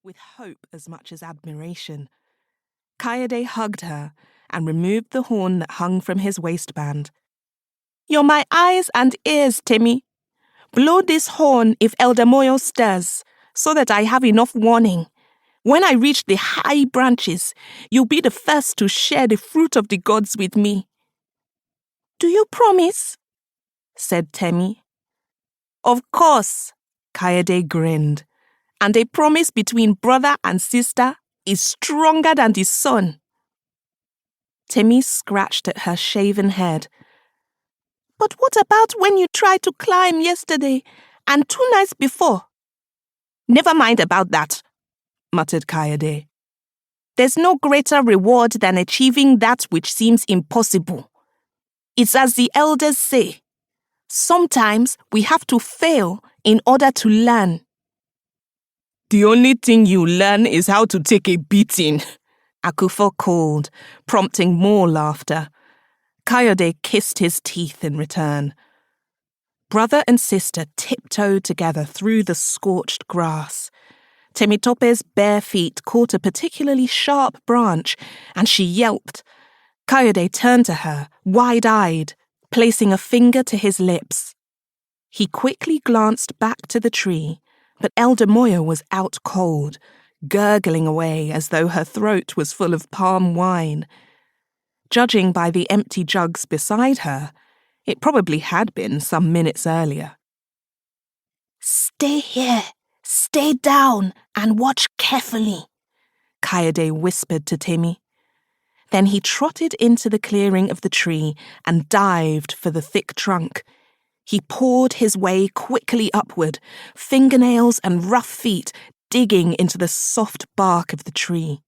with hope as much as admiration. Kayode hugged her and removed the horn that hung from his waistband. "You're my eyes and ears, Timmy. Blow this horn if Elder Moyo stirs, so that I have enough warning. When I reach the high branches, you'll be the first to share the fruit of the gods with me." "Do you promise?" said Temi. "Of course," Kayode grinned. "And a promise between brother and sister is stronger than the sun." Temi scratched at her shaven head. "But what about when you tried to climb yesterday and 2 nights before?" "Never mind about that," muttered Kayode. "There's no greater reward than achieving that which seems impossible. It's as the elders say, sometimes we have to fail in order to learn." "The only thing you learn is how to take a beating," Akufo called, prompting more laughter. Kayode kissed his teeth in return. Brother and sister tiptoed together through the scorched grass. Temitope's bare feet caught a particularly sharp branch, and she yelped. Kayode turned to her, wide-eyed, placing a finger to his lips. He quickly glanced back to the tree, but Elder Moyo was out cold, gurgling away as though her throat was full of palm wine. Judging by the empty jugs beside her, it probably had been some minutes earlier. "Stay here, stay down, and watch carefully," Kayode whispered to Timmy. Then he trotted into the clearing of the tree and dived for the thick trunk. He pawed his way quickly upward, fingernails and rough feet digging into the soft bark of the tree.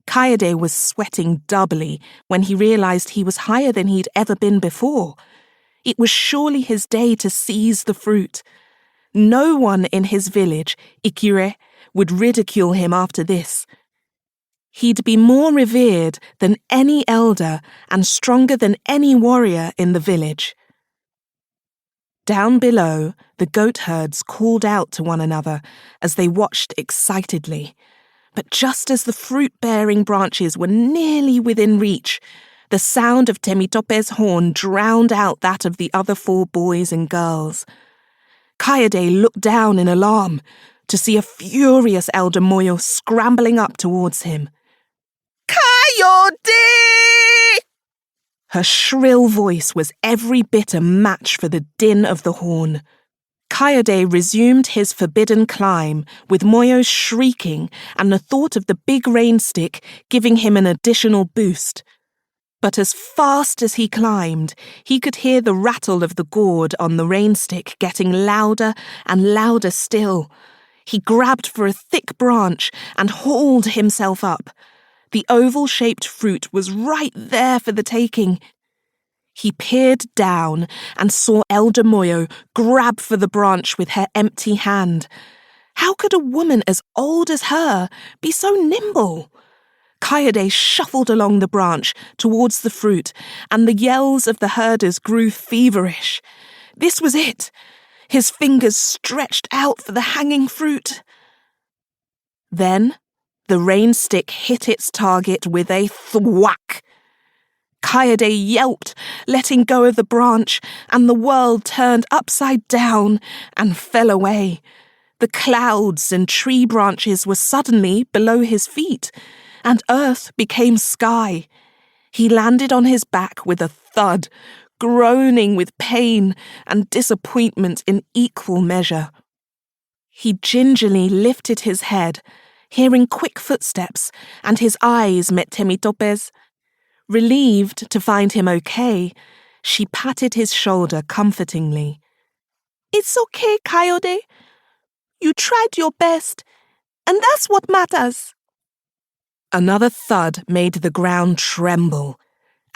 Kayode was sweating doubly when he realized he was higher than he'd ever been before. It was surely his day to seize the fruit. No one in his village, Ikire, would ridicule him after this. He'd be more revered than any elder and stronger than any warrior in the village. Down below, the goat herds called out to one another as they watched excitedly. But just as the fruit-bearing branches were nearly within reach, the sound of Temitope's horn drowned out that of the other 4 boys and girls. Kayode looked down in alarm to see a furious Elder Moyo scrambling up towards him. "Kayode!" Her shrill voice was every bit a match for the din of the horn. Kayode resumed his forbidden climb, with Moyo shrieking and the thought of the big rain stick giving him an additional boost. But as fast as he climbed, he could hear the rattle of the gourd on the rain stick getting louder and louder still. He grabbed for a thick branch and hauled himself up. The oval-shaped fruit was right there for the taking. He peered down and saw Elder Moyo grab for the branch with her empty hand. How could a woman as old as her be so nimble? Kayode shuffled along the branch towards the fruit, and the yells of the herders grew feverish. This was it. His fingers stretched out for the hanging fruit. Then the rain stick hit its target with a thwack. Kayode yelped, letting go of the branch, and the world turned upside down and fell away. The clouds and tree branches were suddenly below his feet, and earth became sky. He landed on his back with a thud, groaning with pain and disappointment in equal measure. He gingerly lifted his head, hearing quick footsteps, and his eyes met Temitope's. Relieved to find him okay, she patted his shoulder comfortingly. "It's okay, Kayode. You tried your best, and that's what matters." Another thud made the ground tremble,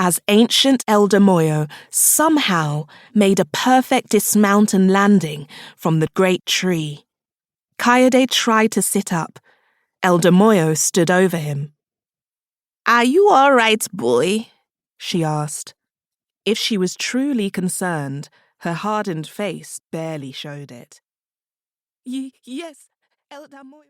as ancient Elder Moyo somehow made a perfect dismount and landing from the great tree. Kayode tried to sit up. Elder Moyo stood over him. "Are you all right, boy?" she asked. If she was truly concerned, her hardened face barely showed it. Yes, Elder Moyo."